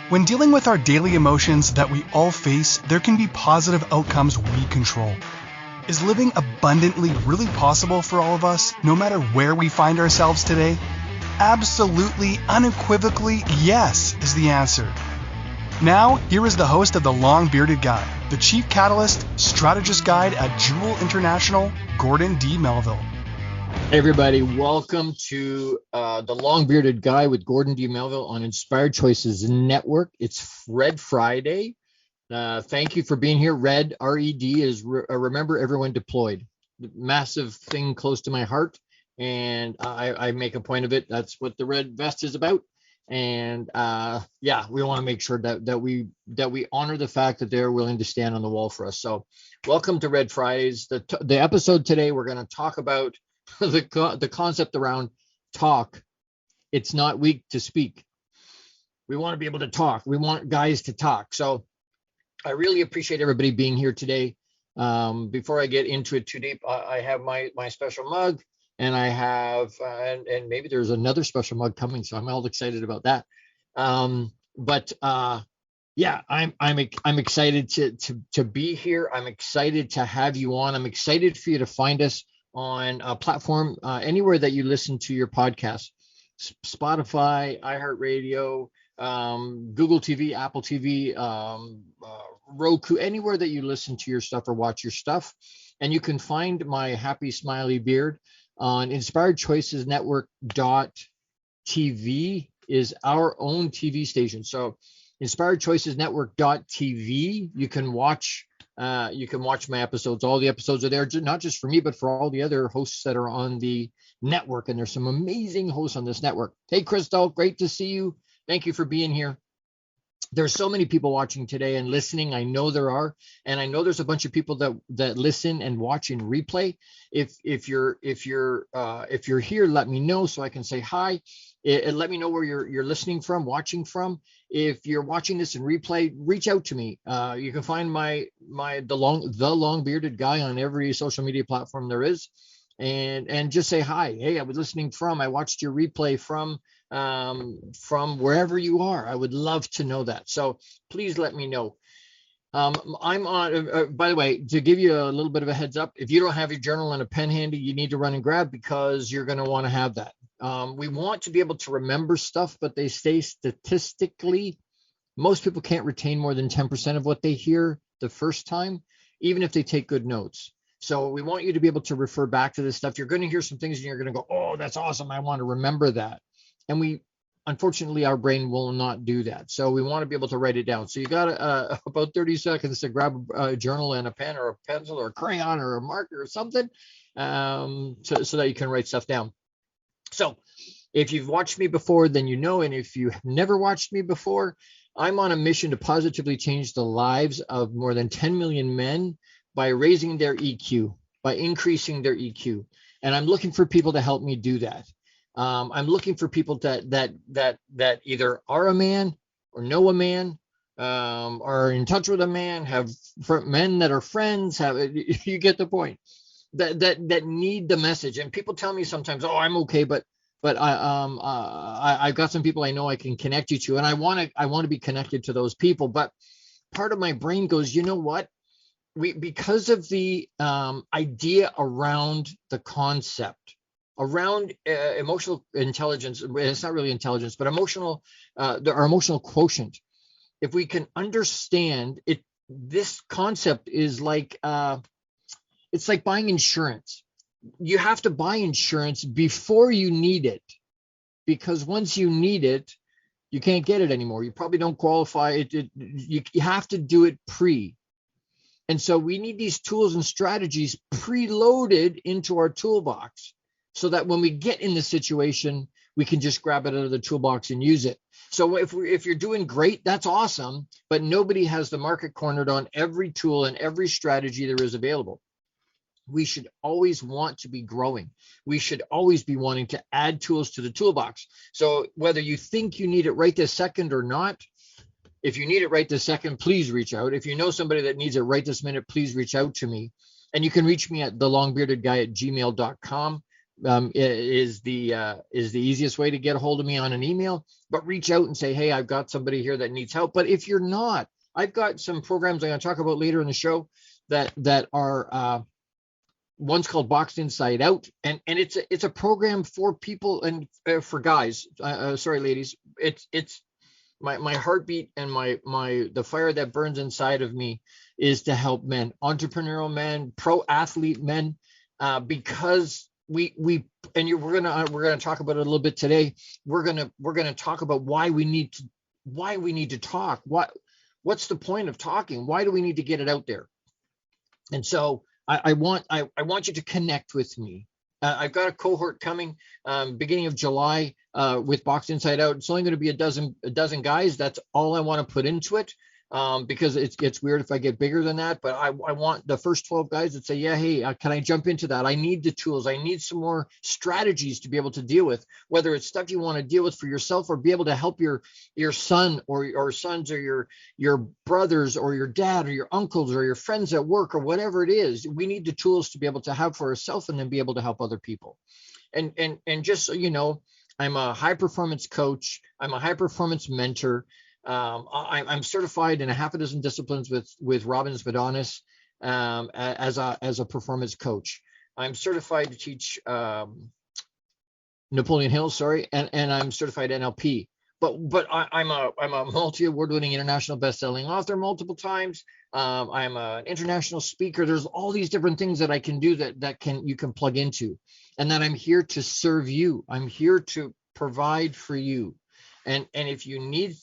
When dealing with our daily emotions that we all face, there can be positive outcomes we control. Is living abundantly really possible for all of us, no matter where we find ourselves today? Absolutely, unequivocally, yes is the answer. Now, here is the host of The Long Bearded Guy, the Chief Catalyst, Strategist Guide at Jewel International, Gordon D. Melville. Hey everybody, welcome to The Long Bearded Guy with Gordon D. Melville on Inspired Choices Network. It's Red Friday. Thank you for being here. Red, R-E-D, is Remember Everyone Deployed. Massive thing close to my heart, and I make a point of it. That's what the red vest is about. And we want to make sure that we honor the fact that they're willing to stand on the wall for us. So welcome to Red Fridays. The episode today, we're going to talk about the concept around talk. It's not weak to speak. We want to be able to talk. We want guys to talk. So I really appreciate everybody being here today. Before I get into it too deep, I have my special mug, and I have and maybe there's another special mug coming, so I'm all excited about that. I'm excited to be here. I'm excited to have you on. I'm excited for you to find us on a platform anywhere that you listen to your podcast: Spotify, iHeartRadio, Google TV, Apple TV, Roku, anywhere that you listen to your stuff or watch your stuff. And you can find my happy smiley beard on inspiredchoicesnetwork.tv is our own TV station. So inspiredchoicesnetwork.tv, you can watch my episodes. All the episodes are there, not just for me, but for all the other hosts that are on the network. And there's some amazing hosts on this network. Hey, Crystal, great to see you. Thank you for being here. There's so many people watching today and listening. I know there are, and I know there's a bunch of people that listen and watch in replay. If you're here, let me know so I can say hi. Let me know where you're listening from, watching from. If you're watching this in replay, reach out to me. You can find the long bearded guy on every social media platform there is, and just say hi. Hey, I was listening from. I watched your replay from wherever you are. I would love to know that. So please let me know. I'm on, by the way, to give you a little bit of a heads up, if you don't have your journal and a pen handy, you need to run and grab, because you're going to want to have that. We want to be able to remember stuff, but they say statistically, most people can't retain more than 10% of what they hear the first time, even if they take good notes. So we want you to be able to refer back to this stuff. You're going to hear some things and you're going to go, oh, that's awesome, I want to remember that. And unfortunately, our brain will not do that. So we want to be able to write it down. So you got about 30 seconds to grab a journal and a pen or a pencil or a crayon or a marker or something, so that you can write stuff down. So if you've watched me before, then you know. And if you have never watched me before, I'm on a mission to positively change the lives of more than 10 million men by raising their EQ, by increasing their EQ. And I'm looking for people to help me do that. I'm looking for people that either are a man or know a man, are in touch with a man, have men that are friends. You get the point. That need the message. And people tell me sometimes, oh, I'm okay, but I've got some people I know I can connect you to, and I want to be connected to those people. But part of my brain goes, you know what? Because of the idea around the concept around emotional intelligence, it's not really intelligence, but our emotional quotient. If we can understand it, this concept is like, it's like buying insurance. You have to buy insurance before you need it, because once you need it, you can't get it anymore. You probably don't qualify. You have to do it pre. And so we need these tools and strategies preloaded into our toolbox, so that when we get in the situation, we can just grab it out of the toolbox and use it. So if you're doing great, that's awesome, but nobody has the market cornered on every tool and every strategy there is available. We should always want to be growing. We should always be wanting to add tools to the toolbox. So whether you think you need it right this second or not, if you need it right this second, please reach out. If you know somebody that needs it right this minute, please reach out to me. And you can reach me at thelongbeardedguy@gmail.com. is the easiest way to get a hold of me on an email. But reach out and say, hey, I've got somebody here that needs help. But if you're not, I've got some programs I'm going to talk about later in the show that are one's called Boxed Inside Out, and it's a program for people and for guys. Sorry, ladies. It's my heartbeat and the fire that burns inside of me is to help men, entrepreneurial men, pro athlete men, because we're gonna talk about it a little bit today. We're gonna talk about why we need to talk. What's the point of talking? Why do we need to get it out there? And so I want you to connect with me. I've got a cohort coming beginning of July with Boxed Inside Out. It's only going to be a dozen guys. That's all I want to put into it, because it's weird if I get bigger than that. But I want the first 12 guys that say, yeah, hey, can I jump into that? I need the tools. I need some more strategies to be able to deal with, whether it's stuff you want to deal with for yourself or be able to help your son or sons or your brothers or your dad or your uncles or your friends at work or whatever it is. We need the tools to be able to have for ourselves and then be able to help other people. And just so you know, I'm a high performance coach. I'm a high performance mentor. I'm certified in a half a dozen disciplines with Robbins Vadonis as a performance coach. I'm certified to teach Napoleon Hill, and I'm certified NLP. But I'm a multi-award-winning international best-selling author multiple times. I'm an international speaker. There's all these different things that I can do that you can plug into, and that I'm here to serve you. I'm here to provide for you, and if you need,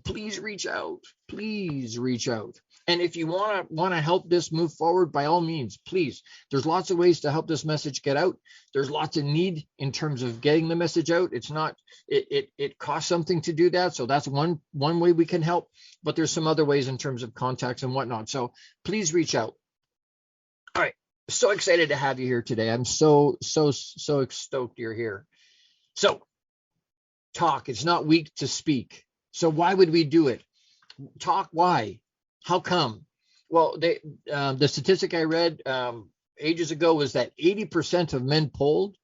please reach out. Please reach out. And if you want to help this move forward, by all means, please. There's lots of ways to help this message get out. There's lots of need in terms of getting the message out. It's not, it costs something to do that. So that's one way we can help, but there's some other ways in terms of contacts and whatnot. So please reach out. All right. So excited to have you here today. I'm so stoked you're here. So talk, it's not weak to speak. So why would we do it? Talk, why? How come? Well, the statistic I read ages ago was that 80% of men polled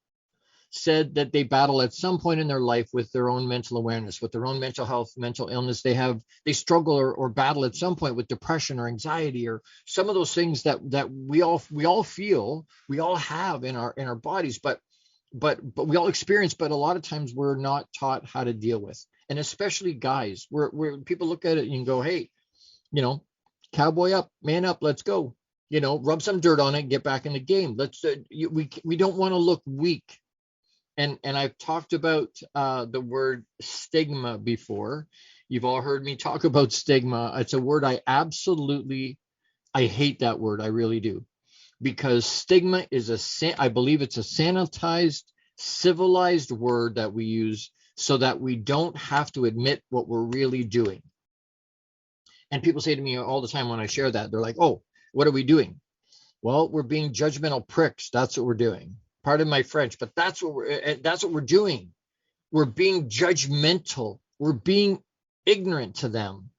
said that they battle at some point in their life with their own mental awareness, with their own mental health, mental illness. They struggle or battle at some point with depression or anxiety or some of those things that we all feel, we all have in our bodies, but we all experience, but a lot of times we're not taught how to deal with. And especially guys, where people look at it and go, hey, cowboy up, man up, let's go, rub some dirt on it, get back in the game. We don't want to look weak. And I've talked about the word stigma before. You've all heard me talk about stigma. It's a word I hate that word. I really do. Because stigma I believe it's a sanitized, civilized word that we use so that we don't have to admit what we're really doing. And people say to me all the time when I share that, they're like, oh, what are we doing? Well, we're being judgmental pricks. That's what we're doing. Pardon my French, but that's what we're doing. We're being judgmental. We're being ignorant to them.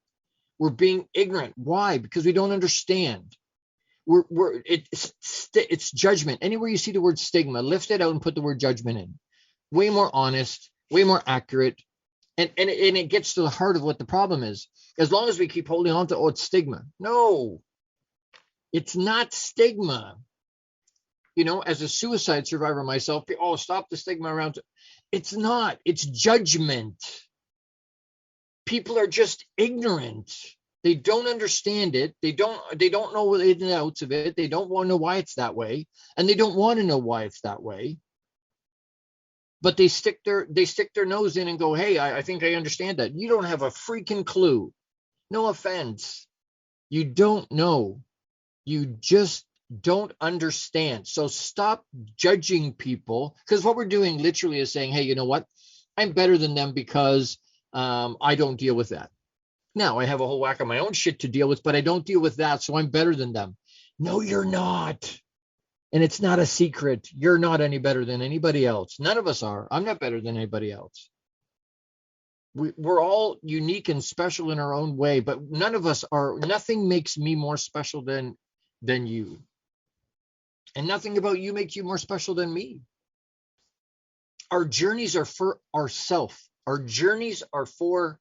We're being ignorant. Why? Because we don't understand. It's judgment. Anywhere you see the word stigma, lift it out and put the word judgment in. Way more honest, way more accurate. And it gets to the heart of what the problem is. As long as we keep holding on to, it's stigma. No, it's not stigma. As a suicide survivor myself, stop the stigma around. It's not. It's judgment. People are just ignorant. They don't understand it. They don't know the ins and outs of it. They don't want to know why it's that way, and they don't want to know why it's that way. But they stick their nose in and go, hey, I think I understand that. You don't have a freaking clue. No offense. You don't know. You just don't understand. So stop judging people, because what we're doing literally is saying, hey, you know what? I'm better than them because I don't deal with that. Now I have a whole whack of my own shit to deal with, but I don't deal with that, so I'm better than them. No, you're not. And it's not a secret. You're not any better than anybody else. None of us are. I'm not better than anybody else. We're all unique and special in our own way, but none of us are. Nothing makes me more special than you. And nothing about you makes you more special than me. Our journeys are for ourself. Our journeys are for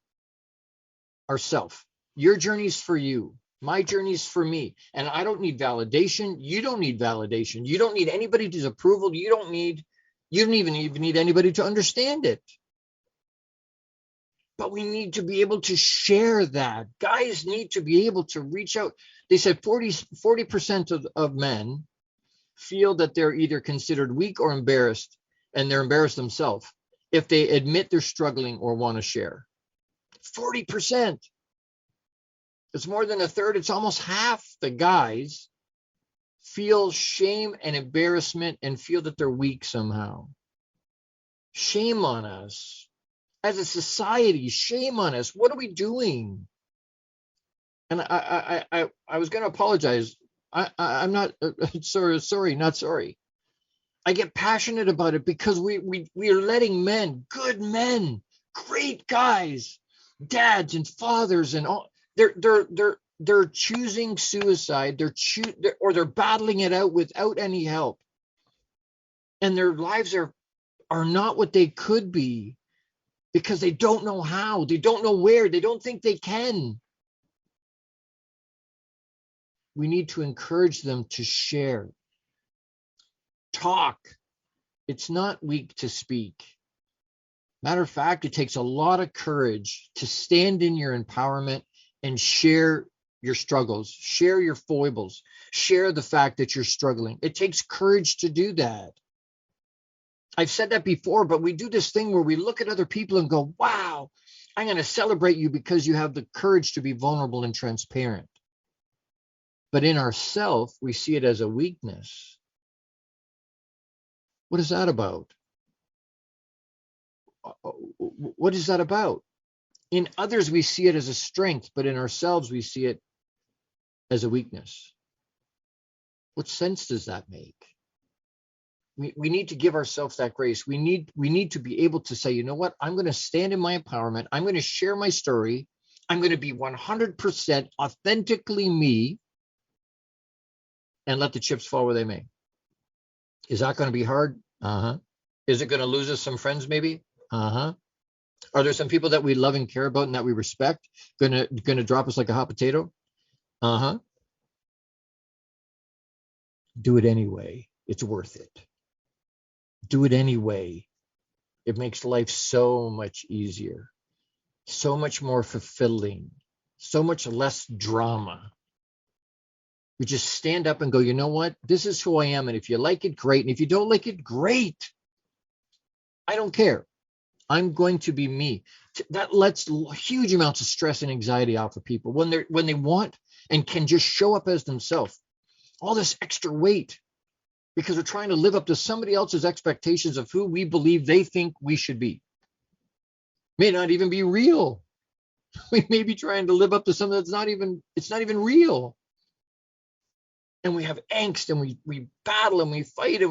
ourself. Your journey's for you. My journey's for me. And I don't need validation. You don't need validation. You don't need anybody's approval. You don't even need anybody to understand it. But we need to be able to share that. Guys need to be able to reach out. They said 40% of men feel that they're either considered weak or embarrassed, and they're embarrassed themselves if they admit they're struggling or want to share. 40%. It's more than a third. It's almost half the guys feel shame and embarrassment and feel that they're weak somehow. Shame on us. As a society, shame on us. What are we doing? And I was going to apologize. I'm not sorry, not sorry. I get passionate about it because we are letting men, good men, great guys, dads and fathers and all, they're choosing suicide. They're battling it out without any help, and their lives are not what they could be because they don't know how, they don't know where, they don't think they can. We need to encourage them to share. Talk. It's not weak to speak. Matter of fact, it takes a lot of courage to stand in your empowerment and share your struggles, share your foibles, share the fact that you're struggling. It takes courage to do that. I've said that before, but we do this thing where we look at other people and go, wow, I'm going to celebrate you because you have the courage to be vulnerable and transparent. But in ourselves, we see it as a weakness. What is that about? What is that about? In others, we see it as a strength, but in ourselves, we see it as a weakness. What sense does that make? We need to give ourselves that grace. We need to be able to say, you know what? I'm going to stand in my empowerment. I'm going to share my story. I'm going to be 100% authentically me and let the chips fall where they may. Is that going to be hard? Uh-huh. Is it going to lose us some friends maybe? Uh-huh. Are there some people that we love and care about and that we respect going to drop us like a hot potato? Uh-huh. Do it anyway. It's worth it. Do it anyway. It makes life so much easier, so much more fulfilling, so much less drama. We just stand up and go, you know what? This is who I am. And if you like it, great. And if you don't like it, great. I don't care. I'm going to be me. That lets huge amounts of stress and anxiety off of people when they want and can just show up as themselves. All this extra weight because we're trying to live up to somebody else's expectations of who we believe they think we should be. May not even be real. We may be trying to live up to something that's not even real. And we have angst and we battle and we fight and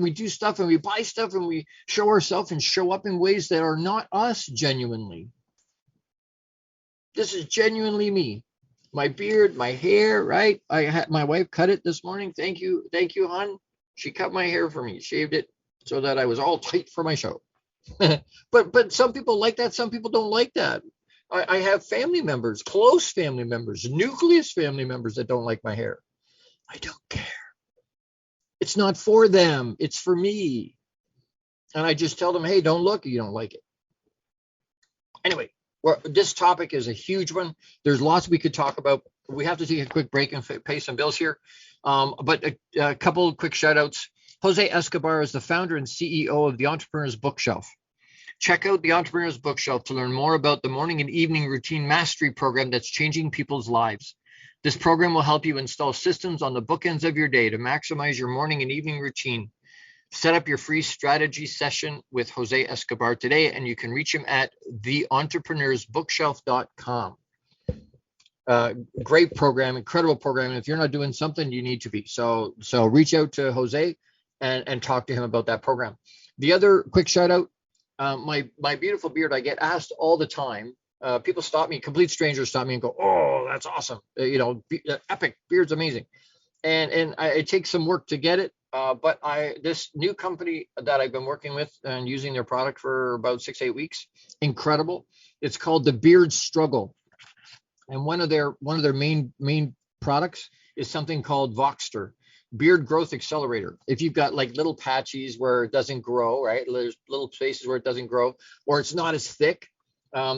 we do stuff and we buy stuff and we show ourselves and show up in ways that are not us genuinely. This is genuinely me. My beard, my hair, right? I had my wife cut it this morning. Thank you, hon. She cut my hair for me, shaved it so that I was all tight for my show. But some people like that. Some people don't like that. I have family members, close family members, nucleus family members that don't like my hair. I don't care. It's not for them. It's for me. And I just tell them, hey, don't look. You don't like it. Anyway, this topic is a huge one. There's lots we could talk about. We have to take a quick break and pay some bills here. But a couple of quick shout outs. Jose Escobar is the founder and CEO of the Entrepreneur's Bookshelf. Check out the Entrepreneur's Bookshelf to learn more about the morning and evening routine mastery program that's changing people's lives. This program will help you install systems on the bookends of your day to maximize your morning and evening routine. Set up your free strategy session with Jose Escobar today, and you can reach him at theentrepreneursbookshelf.com. Great program, incredible program. And if you're not doing something, you need to be. So reach out to Jose and talk to him about that program. The other quick shout out, my beautiful beard, I get asked all the time. People stop me, complete strangers stop me and go, oh, that's awesome. Epic beard's amazing. And it takes some work to get it. But this new company that I've been working with and using their product for about 6-8 weeks, incredible. It's called the Beard Struggle, and one of their main products is something called Voxter, Beard Growth Accelerator. If you've got like little patches where it doesn't grow, right? There's little spaces where it doesn't grow, or it's not as thick.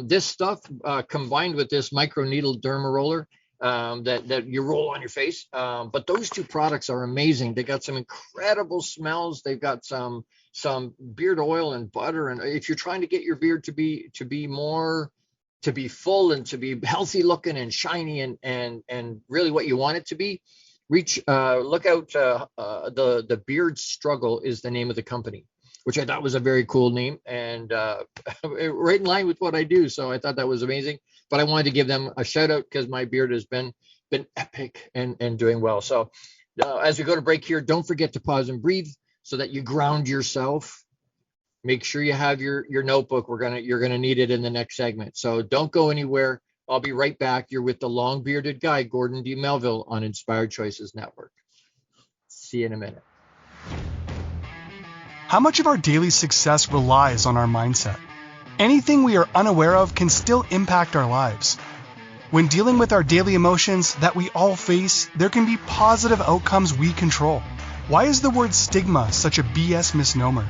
This stuff combined with this micro needle derma roller that you roll on your face. But those two products are amazing. They got some incredible smells. They've got some beard oil and butter. And if you're trying to get your beard to be more to be full and to be healthy looking and shiny and really what you want it to be, look out. The Beard Struggle is the name of the company, which I thought was a very cool name and right in line with what I do. So I thought that was amazing. But I wanted to give them a shout out because my beard has been epic and doing well. So as we go to break here, don't forget to pause and breathe so that you ground yourself. Make sure you have your notebook. You're gonna need it in the next segment. So don't go anywhere. I'll be right back. You're with the long bearded guy, Gordon D. Melville, on Inspired Choices Network. See you in a minute. How much of our daily success relies on our mindset? Anything we are unaware of can still impact our lives. When dealing with our daily emotions that we all face, there can be positive outcomes we control. Why is the word stigma such a BS misnomer?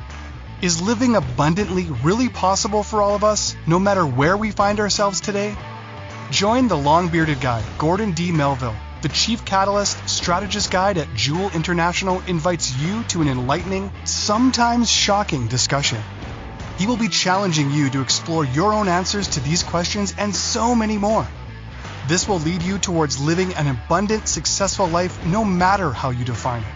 Is living abundantly really possible for all of us, no matter where we find ourselves today? Join the long-bearded guy, Gordon D. Melville. The Chief Catalyst Strategist Guide at Jewel International invites you to an enlightening, sometimes shocking discussion. He will be challenging you to explore your own answers to these questions and so many more. This will lead you towards living an abundant, successful life no matter how you define it.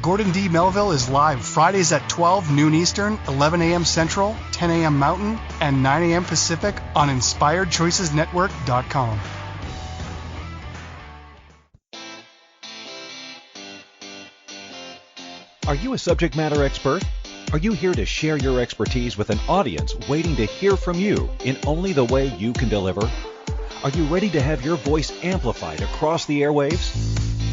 Gordon D. Melville is live Fridays at 12 noon Eastern, 11 a.m. Central, 10 a.m. Mountain, and 9 a.m. Pacific on InspiredChoicesNetwork.com. Are you a subject matter expert? Are you here to share your expertise with an audience waiting to hear from you in only the way you can deliver? Are you ready to have your voice amplified across the airwaves?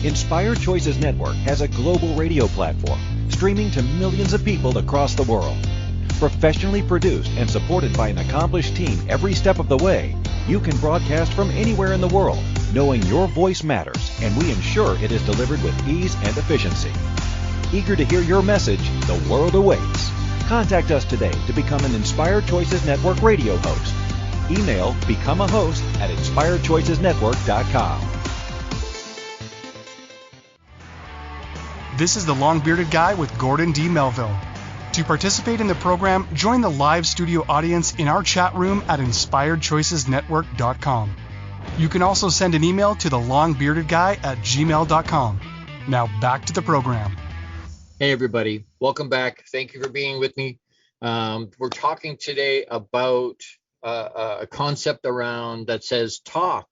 Inspired Choices Network has a global radio platform streaming to millions of people across the world. Professionally produced and supported by an accomplished team every step of the way, you can broadcast from anywhere in the world, knowing your voice matters, and we ensure it is delivered with ease and efficiency. Eager to hear your message, the world awaits. Contact us today to become an Inspired Choices Network radio host. Email become a host at inspiredchoicesnetwork.com. This is the long-bearded guy with Gordon D. Melville. To participate in the program, join the live studio audience in our chat room at inspiredchoicesnetwork.com. You can also send an email to the longbeardedguy@gmail.com. Now back to the program. Hey everybody, welcome back. Thank you for being with me. We're talking today about a concept around that says talk.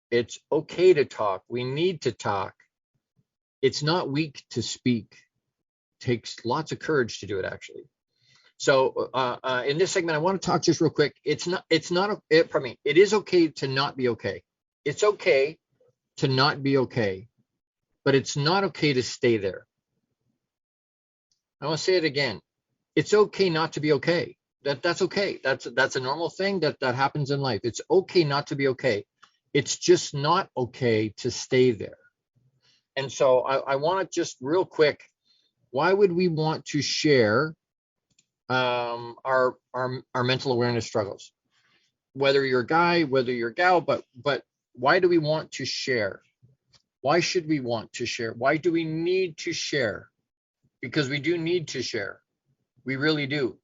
It's okay to talk. We need to talk. It's not weak to speak. It takes lots of courage to do it, actually. So in this segment, I want to talk just real quick. It is okay to not be okay. It's okay to not be okay, but it's not okay to stay there. I want to say it again. It's okay not to be okay. That's okay. That's a normal thing that happens in life. It's okay not to be okay. It's just not okay to stay there. And so I want to just real quick, why would we want to share our mental awareness struggles? Whether you're a guy, whether you're a gal, but why do we want to share? Why should we want to share? Why do we need to share? Because we do need to share. We really do.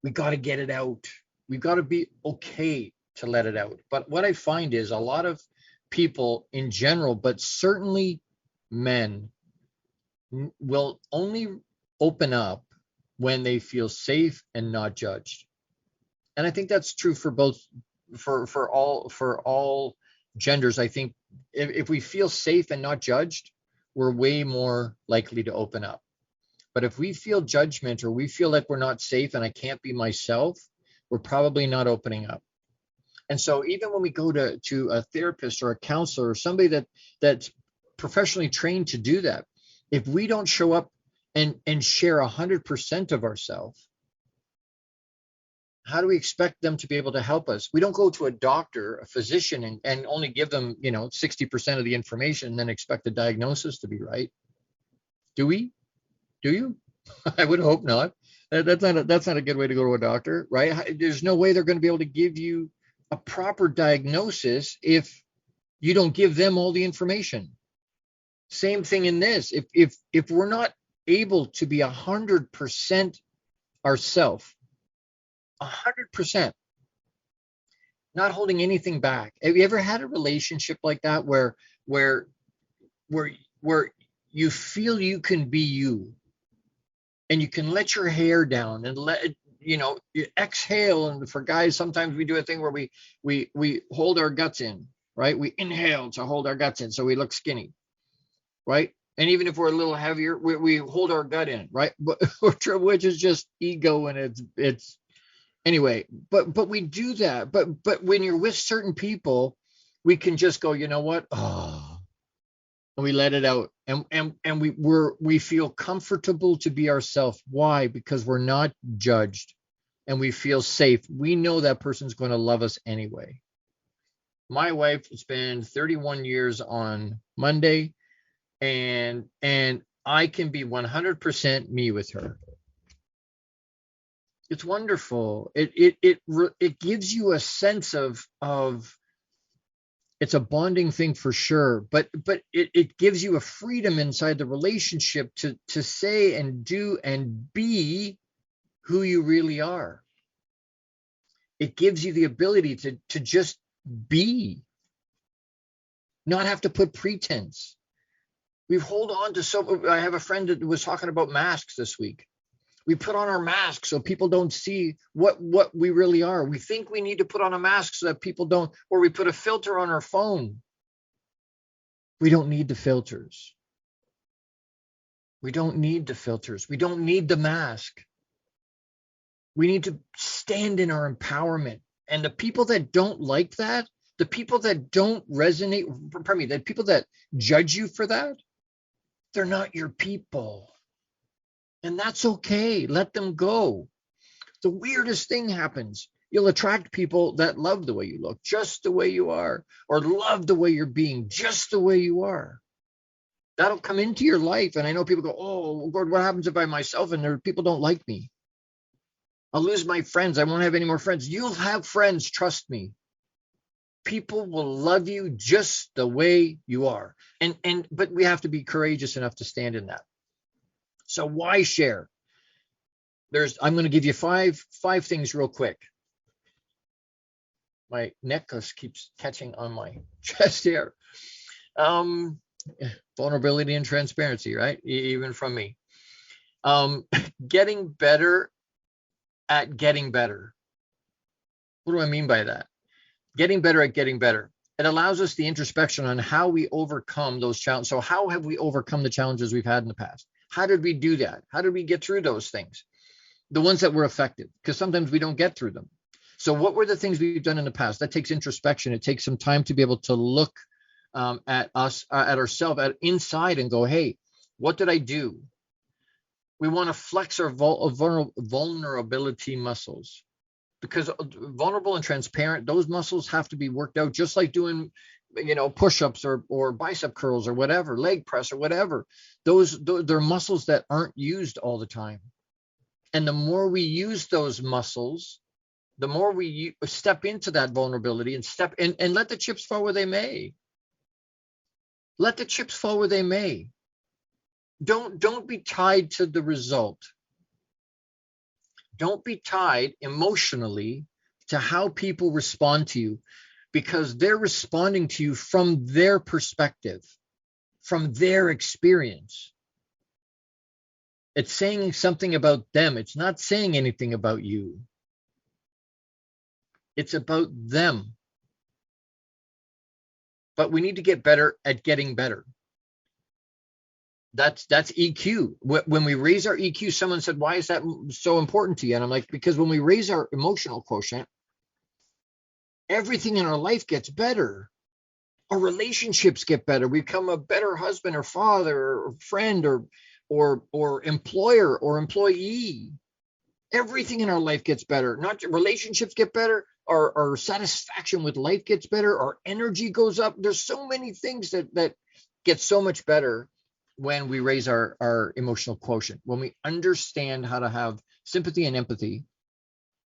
We got to get it out. We got to be okay to let it out. But what I find is a lot of people in general, but certainly men, will only open up when they feel safe and not judged. And I think that's true for both, for all genders. I think if we feel safe and not judged, we're way more likely to open up. But if we feel judgment or we feel like we're not safe and I can't be myself, we're probably not opening up. And so even when we go to a therapist or a counselor or somebody that's professionally trained to do that. If we don't show up and share 100% of ourselves, how do we expect them to be able to help us? We don't go to a doctor, a physician, and only give them, 60% of the information and then expect the diagnosis to be right. Do we? Do you? I would hope not. That's not a good way to go to a doctor, right? There's no way they're going to be able to give you a proper diagnosis if you don't give them all the information. Same thing in this. If we're not able to be 100% ourselves, 100%, not holding anything back. Have you ever had a relationship like that where you feel you can be you, and you can let your hair down and you exhale? And for guys, sometimes we do a thing where we hold our guts in, right? We inhale to hold our guts in so we look skinny, right? And even if we're a little heavier, we hold our gut in, right? Which is just ego, and it's anyway. But we do that. But when you're with certain people, we can just go, you know what? Oh, and we let it out, and we feel comfortable to be ourselves. Why? Because we're not judged, and we feel safe. We know that person's going to love us anyway. My wife, it's been 31 years on Monday, and I can be 100% me with her. It's wonderful. It gives you a sense of it's a bonding thing for sure, but it gives you a freedom inside the relationship to say and do and be who you really are. It gives you the ability to just be, not have to put pretense. We hold on to I have a friend that was talking about masks this week. We put on our masks so people don't see what we really are. We think we need to put on a mask so that people don't, or we put a filter on our phone. We don't need the filters. We don't need the filters. We don't need the mask. We need to stand in our empowerment. And the people that don't like that, the people that don't resonate, the people that judge you for that, they're not your people. And that's okay. Let them go. The weirdest thing happens. You'll attract people that love the way you look, just the way you are, or love the way you're being, just the way you are. That'll come into your life. And I know people go, oh, Lord, what happens if I'm myself and people don't like me? I'll lose my friends. I won't have any more friends. You'll have friends. Trust me. People will love you just the way you are. But we have to be courageous enough to stand in that. So why share? I'm going to give you five things real quick. My necklace keeps catching on my chest here. Vulnerability and transparency, right? Even from me. Getting better at getting better. What do I mean by that? Getting better at getting better. It allows us the introspection on how we overcome those challenges. So how have we overcome the challenges we've had in the past? How did we do that? How did we get through those things? The ones that were effective, because sometimes we don't get through them. So what were the things we've done in the past? That takes introspection. It takes some time to be able to look at ourselves, inside, and go, hey, what did I do? We want to flex our vulnerability muscles, because vulnerable and transparent, those muscles have to be worked out, just like doing push-ups or bicep curls or whatever, leg press or whatever. They're muscles that aren't used all the time. And the more we use those muscles, the more we step into that vulnerability and let the chips fall where they may. Let the chips fall where they may. Don't be tied to the result. Don't be tied emotionally to how people respond to you, because they're responding to you from their perspective, from their experience. It's saying something about them. It's not saying anything about you. It's about them. But we need to get better at getting better. That's EQ. When we raise our EQ, someone said, why is that so important to you? And I'm like, because when we raise our emotional quotient, everything in our life gets better. Our relationships get better. We become a better husband or father or friend or employer or employee. Everything in our life gets better. Not relationships get better. Our satisfaction with life gets better. Our energy goes up. There's so many things that get so much better when we raise our emotional quotient, when we understand how to have sympathy and empathy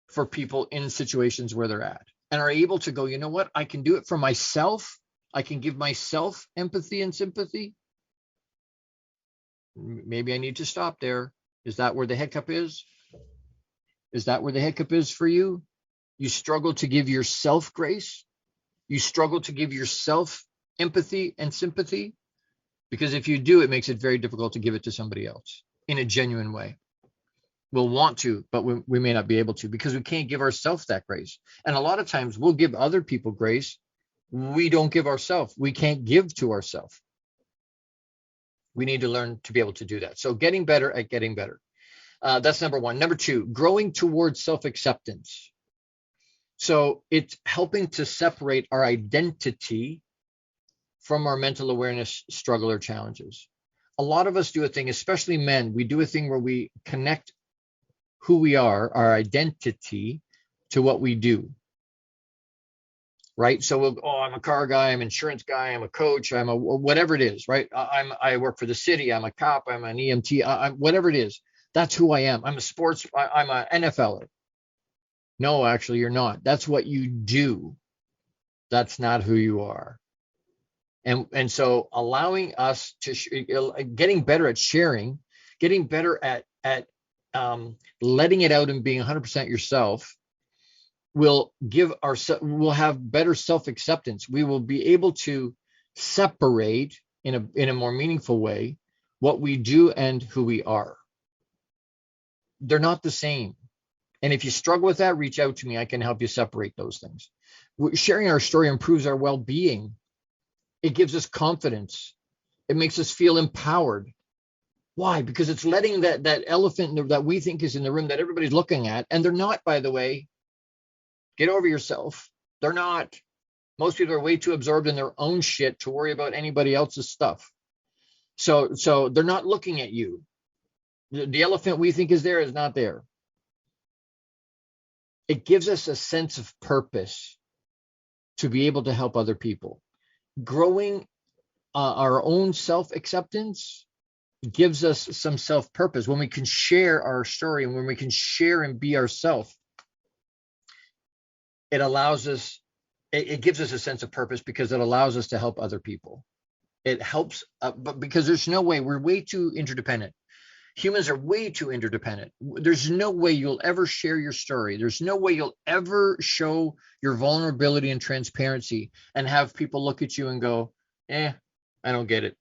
for people in situations where they're at, and are able to go, you know what, I can do it for myself. I can give myself empathy and sympathy. Maybe I need to stop there. Is that where the hiccup is? Is that where the hiccup is for you? You struggle to give yourself grace. You struggle to give yourself empathy and sympathy. Because if you do, it makes it very difficult to give it to somebody else in a genuine way. We'll want to, but we may not be able to, because we can't give ourselves that grace. And a lot of times we'll give other people grace. We don't give ourselves. We can't give to ourselves. We need to learn to be able to do that. So getting better at getting better. That's number one. Number two, growing towards self-acceptance. So it's helping to separate our identity from our mental awareness struggle or challenges. A lot of us do a thing, especially men, we do a thing where we connect who we are, our identity, to what we do. Right? So I'm a car guy, I'm an insurance guy, I'm a coach, I'm a whatever it is, right? I work for the city, I'm a cop, I'm an EMT, I'm whatever it is. That's who I am. I'm an NFLer. No, actually, you're not. That's what you do. That's not who you are. And so allowing us to getting better at sharing, getting better at letting it out and being 100% yourself will we'll have better self-acceptance. We will be able to separate in a more meaningful way what we do and who we are. They're not the same. And if you struggle with that, reach out to me. I can help you separate those things. Sharing our story improves our well-being. It gives us confidence. It makes us feel empowered. Why? Because it's letting that elephant that we think is in the room that everybody's looking at, and they're not, by the way. Get over yourself. They're not. Most people are way too absorbed in their own shit to worry about anybody else's stuff. So they're not looking at you. The elephant we think is there is not there. It gives us a sense of purpose to be able to help other people. Growing our own self-acceptance gives us some self-purpose. When we can share our story and when we can share and be ourselves, it allows us, it gives us a sense of purpose because it allows us to help other people. It helps, but because there's no way, we're way too interdependent. Humans are way too interdependent. There's no way you'll ever share your story. There's no way you'll ever show your vulnerability and transparency and have people look at you and go, I don't get it.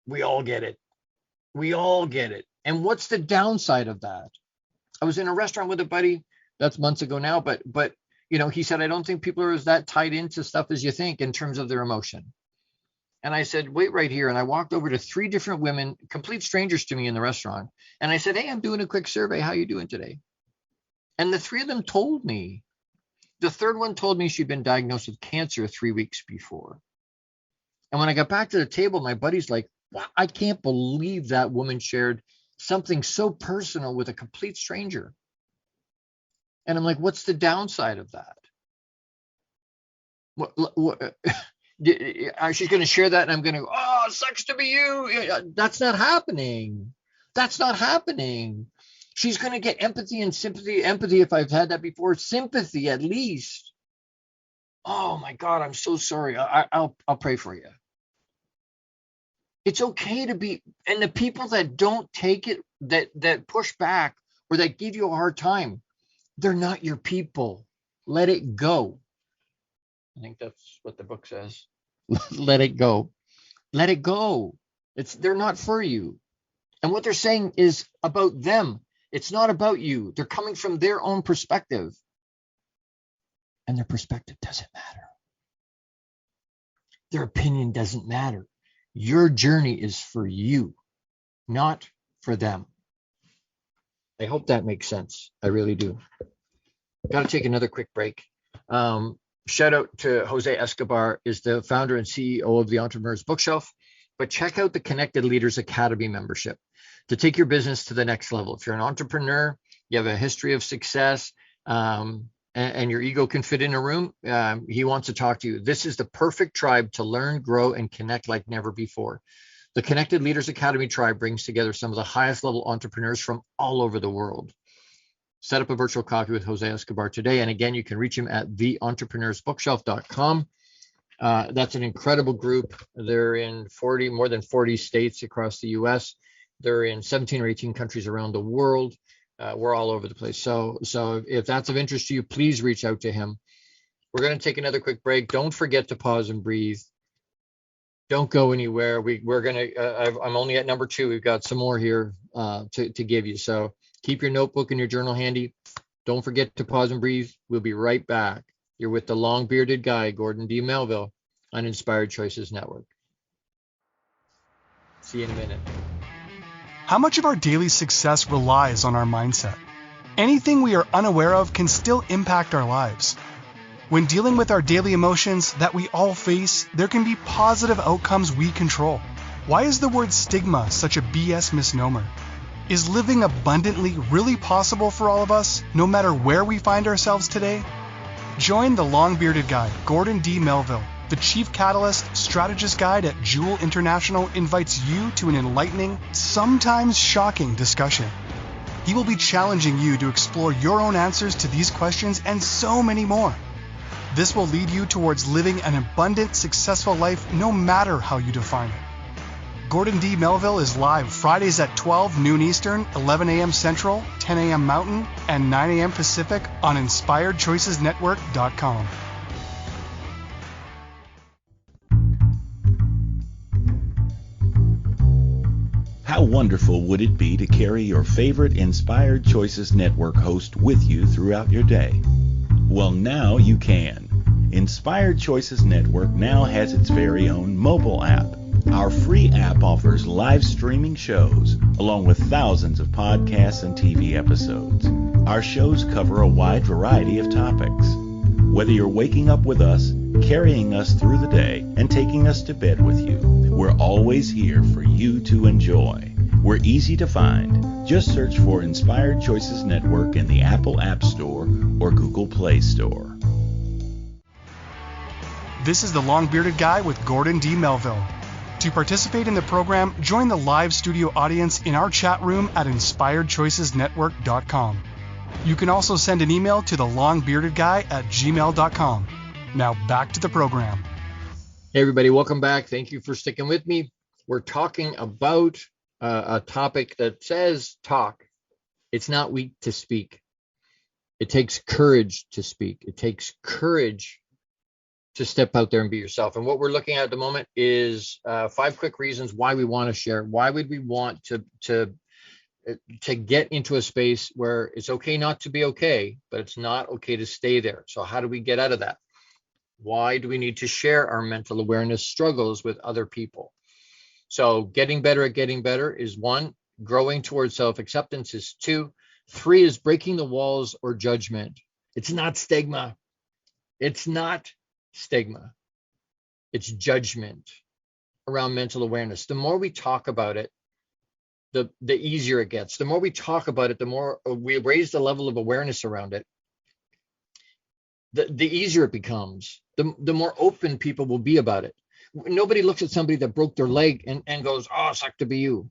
We all get it. We all get it. And what's the downside of that? I was in a restaurant with a buddy, that's months ago now, but he said, I don't think people are as that tied into stuff as you think in terms of their emotion. And I said, wait right here. And I walked over to 3 different women, complete strangers to me in the restaurant. And I said, hey, I'm doing a quick survey. How you doing today? And the 3 of them told me. The third one told me she'd been diagnosed with cancer 3 weeks before. And when I got back to the table, my buddy's like, wow, I can't believe that woman shared something so personal with a complete stranger. And I'm like, what's the downside of that? What she's going to share that and I'm going to go, oh, it sucks to be you. That's not happening. That's not happening. She's going to get empathy and sympathy. Empathy, if I've had that before, sympathy at least. Oh my God, I'm so sorry. I'll pray for you. It's okay to be, and the people that don't take it, that push back or that give you a hard time, they're not your people. Let it go. I think that's what the book says. Let it go. Let it go. They're not for you. And what they're saying is about them. It's not about you. They're coming from their own perspective. And their perspective doesn't matter. Their opinion doesn't matter. Your journey is for you, not for them. I hope that makes sense. I really do. Got to take another quick break. Shout out to Jose Escobar, is the founder and CEO of the Entrepreneur's Bookshelf. But check out the Connected Leaders Academy membership to take your business to the next level. If you're an entrepreneur, you have a history of success, and your ego can fit in a room, he wants to talk to you. This is the perfect tribe to learn, grow, and connect like never before. The Connected Leaders Academy tribe brings together some of the highest level entrepreneurs from all over the world. Set up a virtual coffee with Jose Escobar today. And again, you can reach him at theentrepreneursbookshelf.com. That's an incredible group. They're in more than 40 states across the US. They're in 17 or 18 countries around the world. We're all over the place. So if that's of interest to you, please reach out to him. We're going to take another quick break. Don't forget to pause and breathe. Don't go anywhere. We're going to, I'm only at number 2. We've got some more here to give you. So keep your notebook and your journal handy. Don't forget to pause and breathe. We'll be right back. You're with the long bearded guy, Gordon D. Melville, on Inspired Choices Network. See you in a minute. How much of our daily success relies on our mindset? Anything we are unaware of can still impact our lives. When dealing with our daily emotions that we all face, there can be positive outcomes we control. Why is the word stigma such a BS misnomer? Is living abundantly really possible for all of us, no matter where we find ourselves today? Join the long-bearded guy, Gordon D. Melville. The Chief Catalyst Strategist Guide at Jewel International invites you to an enlightening, sometimes shocking discussion. He will be challenging you to explore your own answers to these questions and so many more. This will lead you towards living an abundant, successful life no matter how you define it. Gordon D. Melville is live Fridays at 12 noon Eastern, 11 a.m. Central, 10 a.m. Mountain, and 9 a.m. Pacific on InspiredChoicesNetwork.com. How wonderful would it be to carry your favorite Inspired Choices Network host with you throughout your day? Well, now you can. Inspired Choices Network now has its very own mobile app. Our free app offers live streaming shows, along with thousands of podcasts and TV episodes. Our shows cover a wide variety of topics. Whether you're waking up with us, carrying us through the day, and taking us to bed with you, we're always here for you to enjoy. We're easy to find. Just search for Inspired Choices Network in the Apple App Store or Google Play Store. This is the long-bearded guy with Gordon D. Melville. To participate in the program, join the live studio audience in our chat room at InspiredChoicesNetwork.com. You can also send an email to thelongbeardedguy@gmail.com. Now back to the program. Hey everybody, welcome back. Thank you for sticking with me. We're talking about a topic that says talk. It's not weak to speak. It takes courage to speak. It takes courage to step out there and be yourself. And what we're looking at the moment is 5 quick reasons why we want to share. Why would we want to get into a space where it's okay not to be okay, but it's not okay to stay there? So how do we get out of that? Why do we need to share our mental awareness struggles with other people? So getting better at getting better is 1. Growing towards self-acceptance is 2. 3 is breaking the walls or judgment. It's not stigma. It's not stigma. It's judgment around mental awareness. The more we talk about it, the easier it gets. The more we talk about it, the more we raise the level of awareness around it, the easier it becomes. The more open people will be about it. Nobody looks at somebody that broke their leg and goes, "Oh, suck to be you."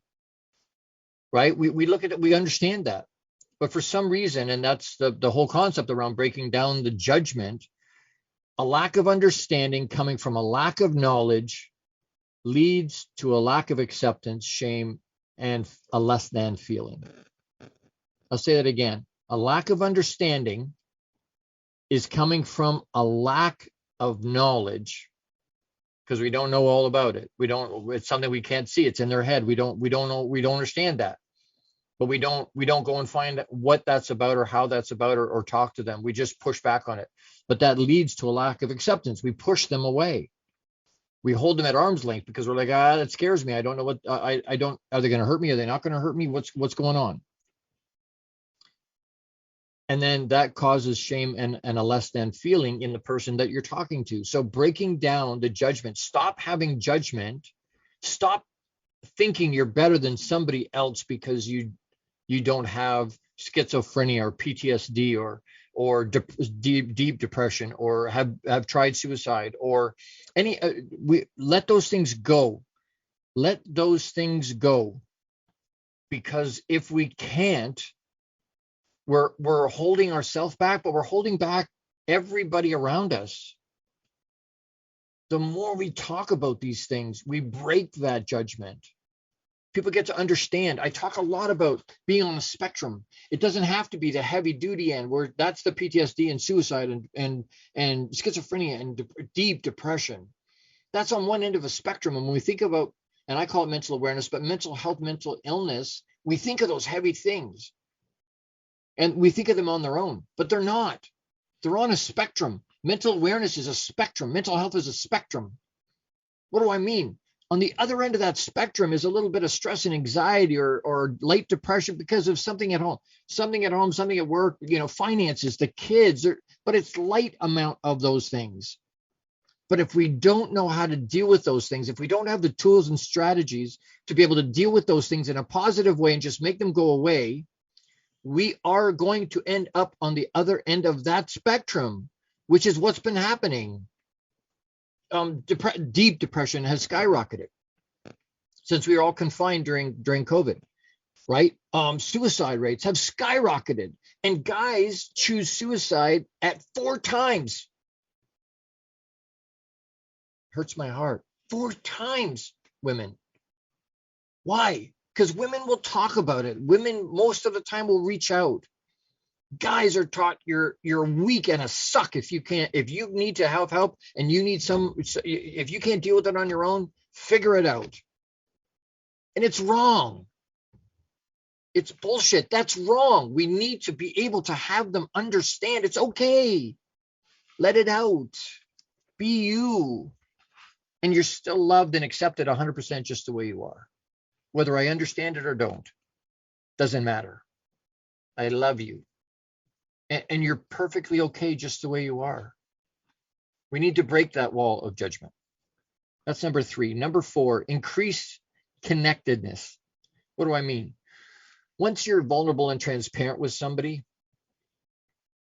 Right? We look at it, we understand that. But for some reason, and that's the whole concept around breaking down the judgment, a lack of understanding coming from a lack of knowledge leads to a lack of acceptance, shame, and a less than feeling. I'll say that again. A lack of understanding is coming from a lack of knowledge, because we don't know all about it. It's something we can't see. It's in their head. We don't know. We don't understand that. But we don't go and find what that's about or how that's about or talk to them. We just push back on it. But that leads to a lack of acceptance. We push them away. We hold them at arm's length because we're like, that scares me. I don't know what I don't. Are they going to hurt me? Are they not going to hurt me? What's going on? And then that causes shame and a less than feeling in the person that you're talking to. So breaking down the judgment, stop having judgment, stop thinking you're better than somebody else because you don't have schizophrenia or PTSD or deep depression or have tried suicide or any we let those things go. Let those things go, because if we can't, we're holding ourselves back, but we're holding back everybody around us. The more we talk about these things, we break that judgment. People get to understand. I talk a lot about being on the spectrum. It doesn't have to be the heavy duty end where that's the PTSD and suicide and schizophrenia and deep depression. That's on one end of a spectrum. And when we think about, and I call it mental awareness, but mental health, mental illness, we think of those heavy things. And we think of them on their own, but they're not. They're on a spectrum. Mental awareness is a spectrum. Mental health is a spectrum. What do I mean? On the other end of that spectrum is a little bit of stress and anxiety or late depression because of something at home, something at work, finances, the kids, but it's light amount of those things. But if we don't know how to deal with those things, if we don't have the tools and strategies to be able to deal with those things in a positive way and just make them go away, we are going to end up on the other end of that spectrum, which is what's been happening. Deep depression has skyrocketed since we were all confined during COVID, right? Suicide rates have skyrocketed, and guys choose suicide at 4 times. Hurts my heart. 4 times women. Why? Because women will talk about it. Women most of the time will reach out. Guys are taught you're weak and a suck if you need to have help and you need if you can't deal with it on your own, figure it out. And it's wrong. It's bullshit. That's wrong. We need to be able to have them understand it's okay. Let it out. Be you. And you're still loved and accepted 100% just the way you are. Whether I understand it or don't, doesn't matter. I love you. And you're perfectly okay just the way you are. We need to break that wall of judgment. That's number 3. Number 4, increase connectedness. What do I mean? Once you're vulnerable and transparent with somebody,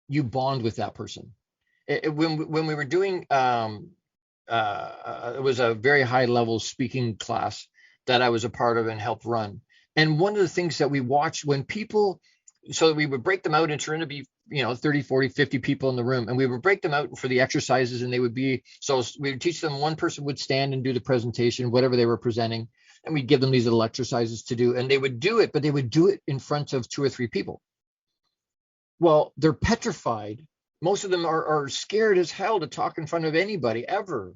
you bond with that person. When we were doing, it was a very high level speaking class that I was a part of and helped run. And one of the things that we watched when people, so we would break them out into to be 30, 40, 50 people in the room, and we would break them out for the exercises, and they would be, so we would teach them, one person would stand and do the presentation, whatever they were presenting, and we'd give them these little exercises to do, and they would do it, but they would do it in front of 2 or 3 people. Well, they're petrified. Most of them are scared as hell to talk in front of anybody ever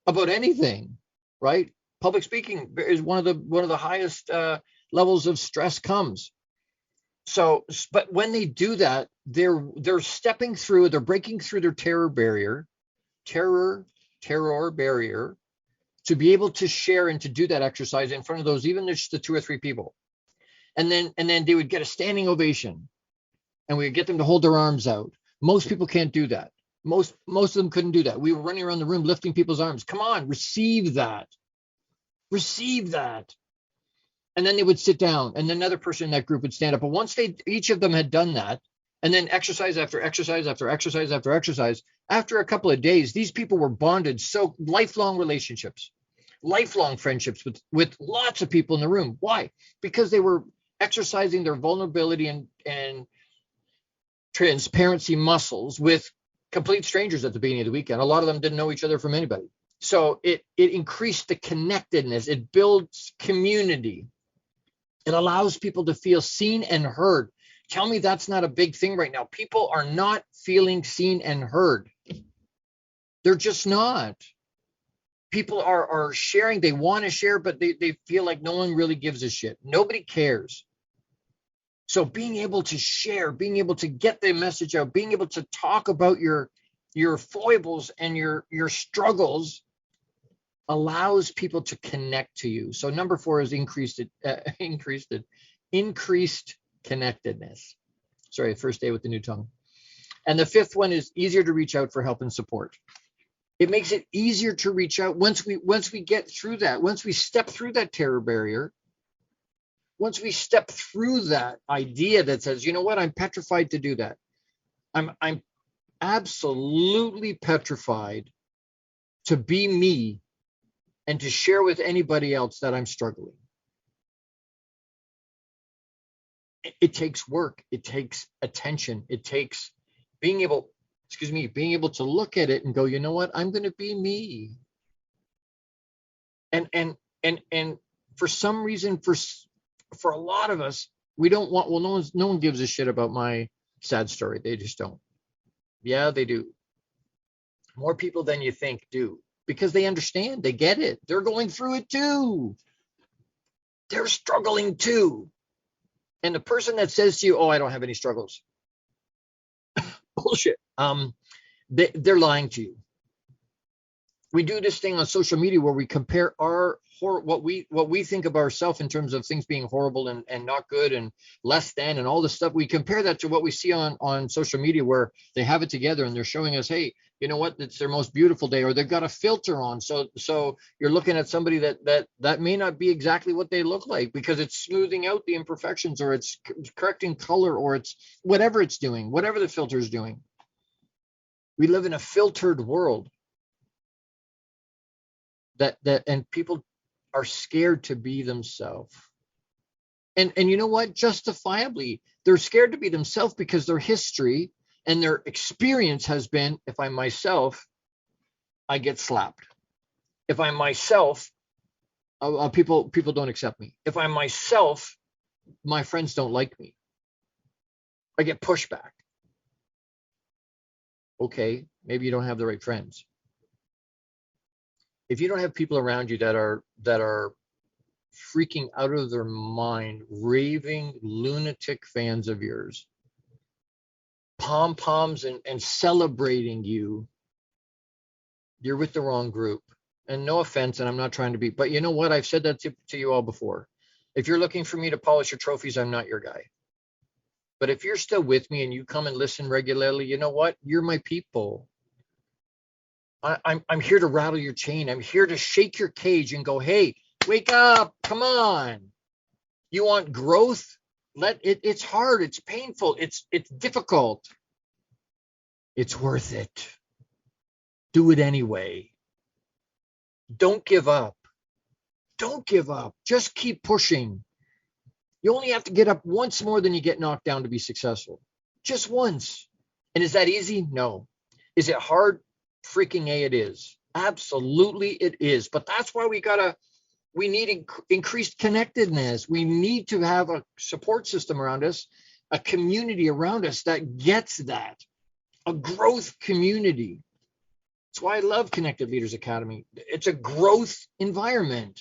about anything, right? Public speaking is one of the highest levels of stress comes. So, but when they do that, they're breaking through their terror barrier to be able to share and to do that exercise in front of those, even just the 2 or 3 people. And then they would get a standing ovation, and we would get them to hold their arms out. Most people can't do that. Most of them couldn't do that. We were running around the room lifting people's arms. Come on, receive that. And then they would sit down, and another person in that group would stand up. But once each of them had done that, and then exercise after exercise after exercise after exercise, after a couple of days, these people were bonded. So lifelong relationships, lifelong friendships with lots of people in the room. Why? Because they were exercising their vulnerability and transparency muscles with complete strangers at the beginning of the weekend. A lot of them didn't know each other from anybody. So it increased the connectedness. It builds community. It allows people to feel seen and heard. Tell me that's not a big thing right now. People are not feeling seen and heard. They're just not. People are sharing. They want to share, but they feel like no one really gives a shit. Nobody cares. So being able to share, being able to get the message out, being able to talk about your foibles and your struggles allows people to connect to you. So number 4 is increased connectedness. Sorry, first day with the new tongue. And the fifth one is easier to reach out for help and support. It makes it easier to reach out once we get through that, once we step through that terror barrier, once we step through that idea that says, you know what, I'm petrified to do that. I'm absolutely petrified to be me and to share with anybody else that I'm struggling. It takes work. It takes attention. It takes being able to look at it and go, you know what, I'm going to be me. And for some reason, for a lot of us, we don't want, well, no one gives a shit about my sad story. They just don't. Yeah, they do. More people than you think do, because they understand, they get it. They're going through it too. They're struggling too. And the person that says to you, oh, I don't have any struggles, bullshit. They're lying to you. We do this thing on social media where we compare what we think of ourselves in terms of things being horrible and not good and less than and all this stuff. We compare that to what we see on social media where they have it together and they're showing us, hey, you know what, it's their most beautiful day, or they've got a filter on. So you're looking at somebody that may not be exactly what they look like, because it's smoothing out the imperfections, or it's correcting color, or it's whatever it's doing, whatever the filter is doing. We live in a filtered world and people are scared to be themselves. And you know what? Justifiably, they're scared to be themselves because their history and their experience has been, if I'm myself, I get slapped. If I'm myself, people don't accept me. If I'm myself, my friends don't like me. I get pushback. Okay, maybe you don't have the right friends. If you don't have people around you that are freaking out of their mind, raving lunatic fans of yours, pom-poms and celebrating you, you're with the wrong group. And no offense, and I'm not trying to be, but you know what? I've said that to you all before. If you're looking for me to polish your trophies, I'm not your guy. But if you're still with me and you come and listen regularly, you know what? You're my people. I'm here to rattle your chain. I'm here to shake your cage and go, hey, wake up, come on. You want growth? It's hard, it's painful, it's difficult. It's worth it. Do it anyway. Don't give up. Don't give up. Just keep pushing. You only have to get up once more than you get knocked down to be successful. Just once. And is that easy? No. Is it hard? Freaking A, it is. Absolutely it is. But that's why we need increased connectedness. We need to have a support system around us, a community around us that gets that, a growth community. That's why I love Connected Leaders Academy. It's a growth environment.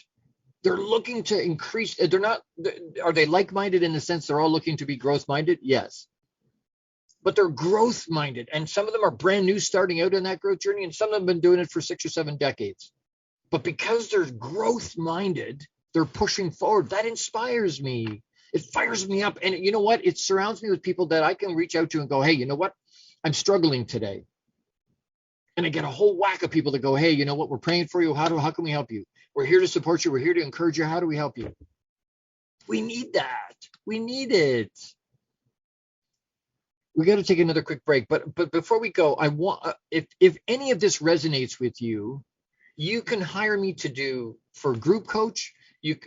They're looking to increase. Are they like-minded in the sense they're all looking to be growth-minded? Yes. But they're growth-minded. And some of them are brand new, starting out in that growth journey, and some of them have been doing it for 6 or 7 decades. But because they're growth-minded, they're pushing forward. That inspires me. It fires me up. And you know what? It surrounds me with people that I can reach out to and go, hey, you know what? I'm struggling today. And I get a whole whack of people that go, hey, you know what? We're praying for you. How can we help you? We're here to support you. We're here to encourage you. How do we help you? We need that. We need it. We got to take another quick break. But before we go, I want, if any of this resonates with you, you can hire me to do for group coach.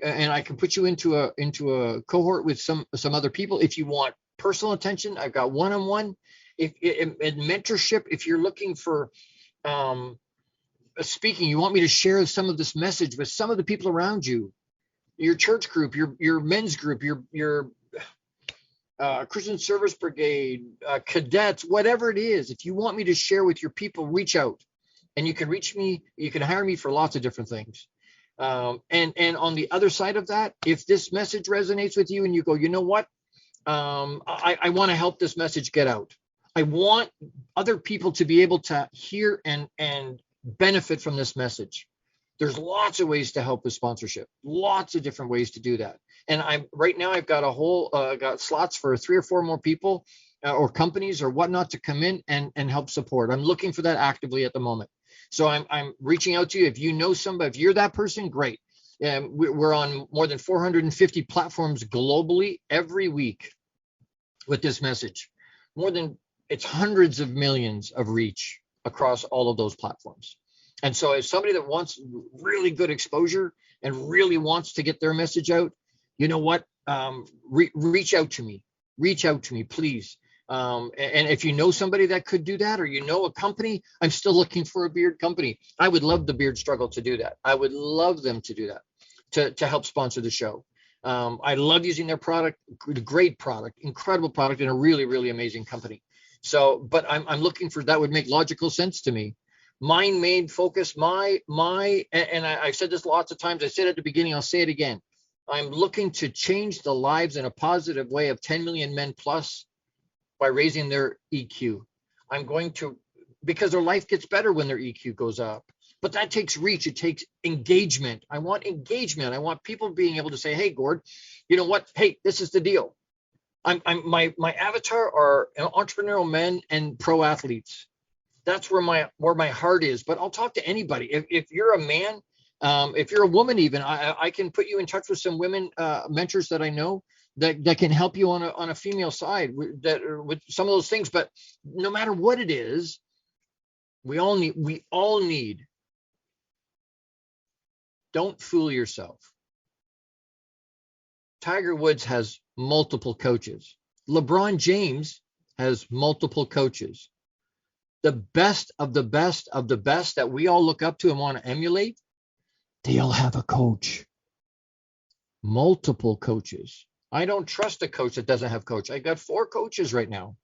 And I can put you into a cohort with some other people. If you want personal attention, I've got one-on-one. If mentorship, if you're looking for speaking, you want me to share some of this message with some of the people around you, your church group, your men's group, your Christian Service Brigade, cadets, whatever it is. If you want me to share with your people, reach out. And you can reach me, you can hire me for lots of different things. And on the other side of that, if this message resonates with you and you go, you know what, I want to help this message get out. I want other people to be able to hear and benefit from this message. There's lots of ways to help with sponsorship, lots of different ways to do that. And right now I've got got slots for 3 or 4 more people. or companies or whatnot to come in and help support. I'm looking for that actively at the moment. So I'm reaching out to you. If you know somebody, if you're that person, great. We're on more than 450 platforms globally every week with this message. It's hundreds of millions of reach across all of those platforms. And so if somebody that wants really good exposure and really wants to get their message out, you know what? Reach out to me, please. And if you know somebody that could do that, or you know a company, I'm still looking for a beard company. I would love the Beard Struggle to do that. I would love them to do that, to help sponsor the show. I love using their product, great product, incredible product, and a really, really amazing company. So, but I'm looking for, that would make logical sense to me. My main focus, and I've said this lots of times. I said at the beginning, I'll say it again. I'm looking to change the lives in a positive way of 10 million men plus by raising their EQ. I'm going to, because their life gets better when their EQ goes up. But that takes reach. It takes engagement. I want engagement. I want people being able to say, hey, Gord, you know what? Hey, this is the deal. My avatar are entrepreneurial men and pro athletes. That's where my heart is. But I'll talk to anybody. If you're a man, if you're a woman, even I can put you in touch with some women mentors that I know that can help you on a female side with some of those things. But no matter what it is, we all need. Don't fool yourself. Tiger Woods has multiple coaches. LeBron James has multiple coaches. The best of the best of the best that we all look up to and want to emulate, they all have a coach. Multiple coaches. I don't trust a coach that doesn't have a coach. I got 4 coaches right now.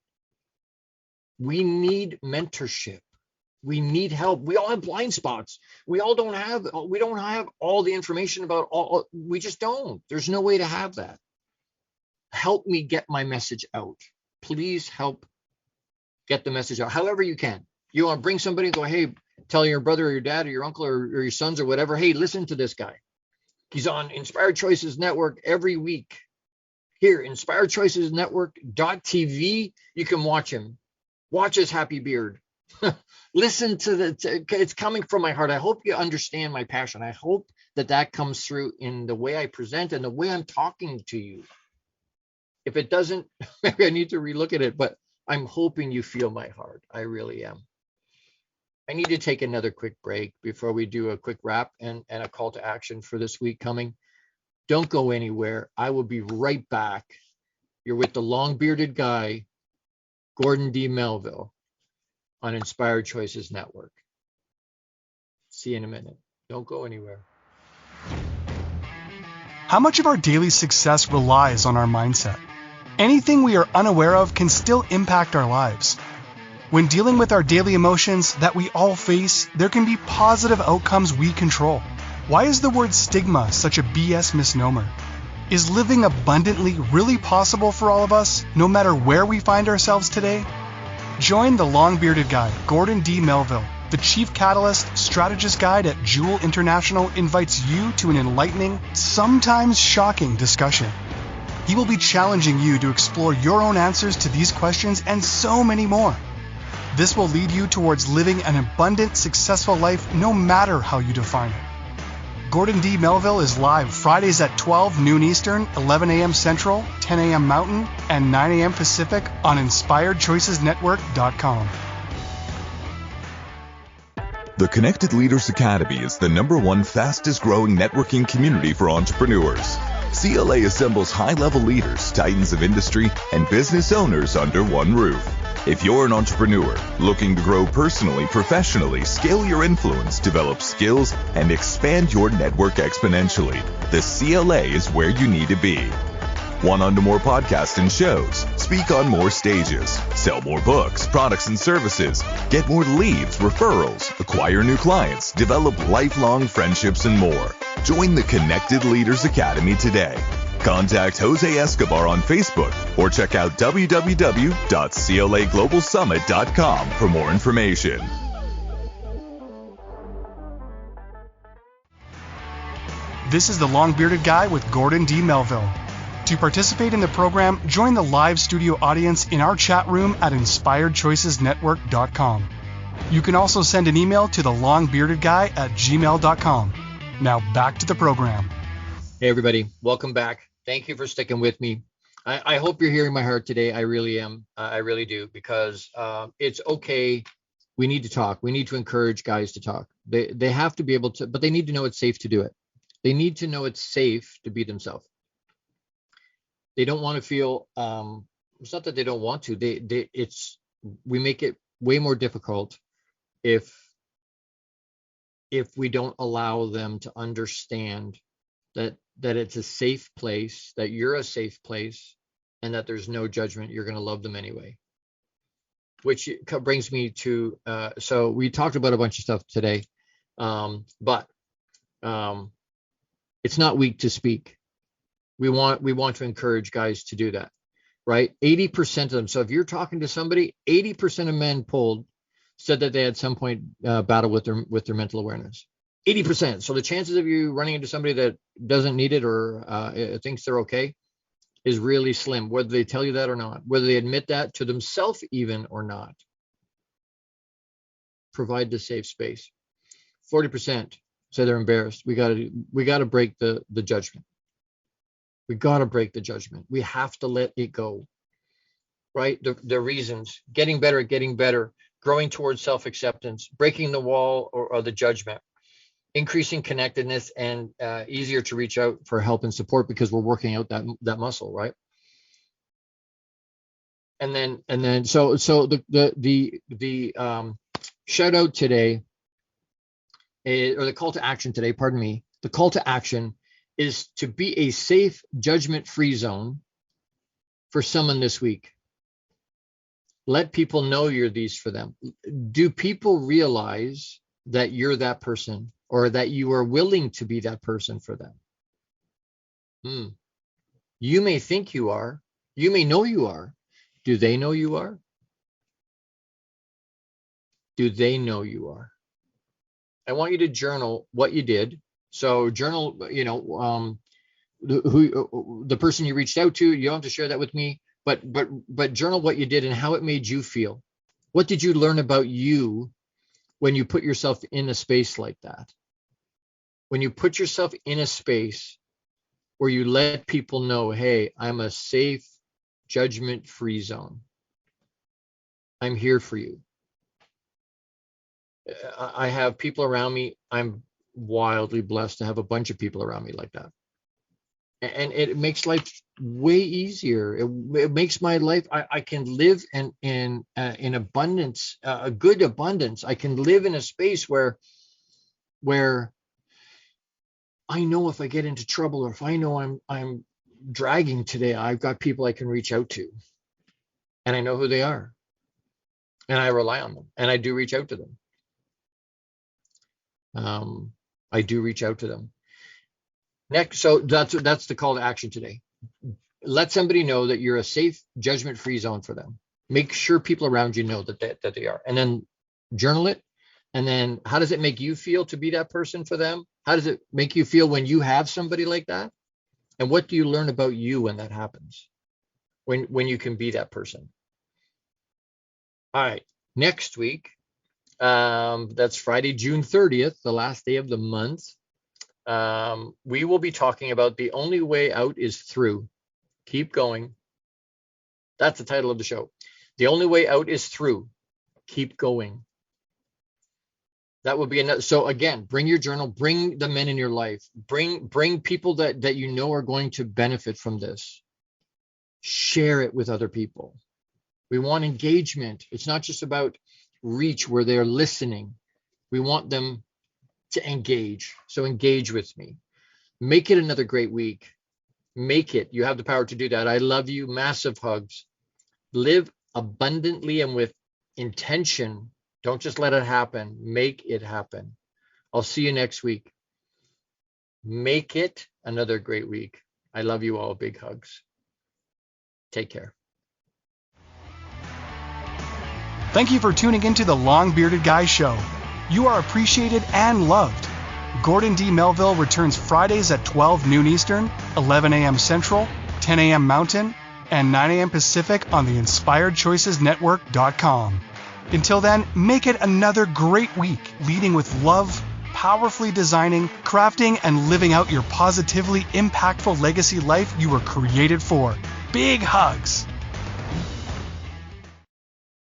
We need mentorship. We need help. We all have blind spots. We don't have all the information about all. We just don't. There's no way to have that. Help me get my message out. Please help get the message out. However you can. You want to bring somebody and go, hey, tell your brother or your dad or your uncle or your sons or whatever, hey, listen to this guy. He's on Inspired Choices Network every week. Here, inspiredchoicesnetwork.tv. You can watch him. Watch his happy beard. Listen to it's coming from my heart. I hope you understand my passion. I hope that comes through in the way I present and the way I'm talking to you. If it doesn't, maybe I need to relook at it, but I'm hoping you feel my heart. I really am. I need to take another quick break before we do a quick wrap and a call to action for this week coming. Don't go anywhere. I will be right back. You're with the long-bearded guy, Gordon D. Melville, on Inspired Choices Network. See you in a minute. Don't go anywhere. How much of our daily success relies on our mindset? Anything we are unaware of can still impact our lives. When dealing with our daily emotions that we all face, there can be positive outcomes we control. Why is the word stigma such a BS misnomer? Is living abundantly really possible for all of us, no matter where we find ourselves today? Join the long-bearded guy, Gordon D. Melville. The Chief Catalyst Strategist Guide at Jewel International invites you to an enlightening, sometimes shocking discussion. He will be challenging you to explore your own answers to these questions and so many more. This will lead you towards living an abundant, successful life no matter how you define it. Gordon D. Melville is live Fridays at 12 noon Eastern, 11 a.m. Central, 10 a.m. Mountain, and 9 a.m. Pacific on InspiredChoicesNetwork.com. The Connected Leaders Academy is the #1 fastest growing networking community for entrepreneurs. CLA assembles high-level leaders, titans of industry, and business owners under one roof. If you're an entrepreneur looking to grow personally, professionally, scale your influence, develop skills, and expand your network exponentially, the CLA is where you need to be. Want on to more podcasts and shows, speak on more stages, sell more books, products, and services, get more leads, referrals, acquire new clients, develop lifelong friendships, and more. Join the Connected Leaders Academy today. Contact Jose Escobar on Facebook or check out www.claglobalsummit.com for more information. This is the long-bearded guy with Gordon D. Melville. To participate in the program, join the live studio audience in our chat room at inspiredchoicesnetwork.com. You can also send an email to thelongbeardedguy@gmail.com. Now back to the program. Hey everybody, welcome back. Thank you for sticking with me. I hope you're hearing my heart today. I really am. I really do, because it's okay. We need to talk. We need to encourage guys to talk. They have to be able to, but they need to know it's safe to do it. They need to know it's safe to be themselves. They don't want to feel, it's not that they don't want to, we make it way more difficult if we don't allow them to understand that it's a safe place, that you're a safe place, and that there's no judgment. You're going to love them anyway. Which brings me to, so we talked about a bunch of stuff today, but it's not weak to speak. We want to encourage guys to do that, right? 80% of them. So if you're talking to somebody, 80% of men polled said that they had some point battle with their mental awareness. 80%. So the chances of you running into somebody that doesn't need it or thinks they're okay is really slim, whether they tell you that or not, whether they admit that to themselves even or not. Provide the safe space. 40% say they're embarrassed. We got to break the judgment. We got to break the judgment. We have to let it go, right? The reasons, getting better, growing towards self-acceptance, breaking the wall or the judgment, increasing connectedness, and easier to reach out for help and support because we're working out that muscle, right? And then so the shout out today, or the call to action today, pardon me, the call to action is to be a safe, judgment-free zone for someone this week. Let people know you're these for them. Do people realize that you're that person, or that you are willing to be that person for them? You may think you are. You may know you are. Do they know you are? Do they know you are? I want you to journal what you did. So journal, the person you reached out to. You don't have to share that with me, but journal what you did and how it made you feel. What did you learn about you when you put yourself in a space like that? When you put yourself in a space where you let people know, hey, I'm a safe, judgment-free zone. I'm here for you. I have people around me. I'm wildly blessed to have a bunch of people around me like that. And it makes life way easier. It makes my life, I can live in abundance, a good abundance. I can live in a space where I know if I get into trouble, or if I know I'm dragging today, I've got people I can reach out to, and I know who they are, and I rely on them, and I do reach out to them. I do reach out to them. Next, so that's the call to action today. Let somebody know that you're a safe, judgment-free zone for them. Make sure people around you know that they are, and then journal it. And then, how does it make you feel to be that person for them? How does it make you feel when you have somebody like that? And what do you learn about you when that happens? When you can be that person. All right, next week. That's Friday, June 30th, the last day of the month. We will be talking about the only way out is through. Keep going. That's the title of the show. The only way out is through. Keep going. That would be another. So again, bring your journal, bring the men in your life, bring people that you know are going to benefit from this. Share it with other people. We want engagement. It's not just about reach where they're listening. We want them to engage. So engage with me. Make it another great week. Make it. You have the power to do that. I love you. Massive hugs. Live abundantly and with intention. Don't just let it happen. Make it happen. I'll see you next week. Make it another great week. I love you all. Big hugs. Take care. Thank you for tuning into the Long Bearded Guy Show. You are appreciated and loved. Gordon D. Melville returns Fridays at 12 noon Eastern, 11 a.m. Central, 10 a.m. Mountain and 9 a.m. Pacific on the InspiredChoicesNetwork.com. Until then, make it another great week leading with love, powerfully designing, crafting, and living out your positively impactful legacy life you were created for. Big hugs!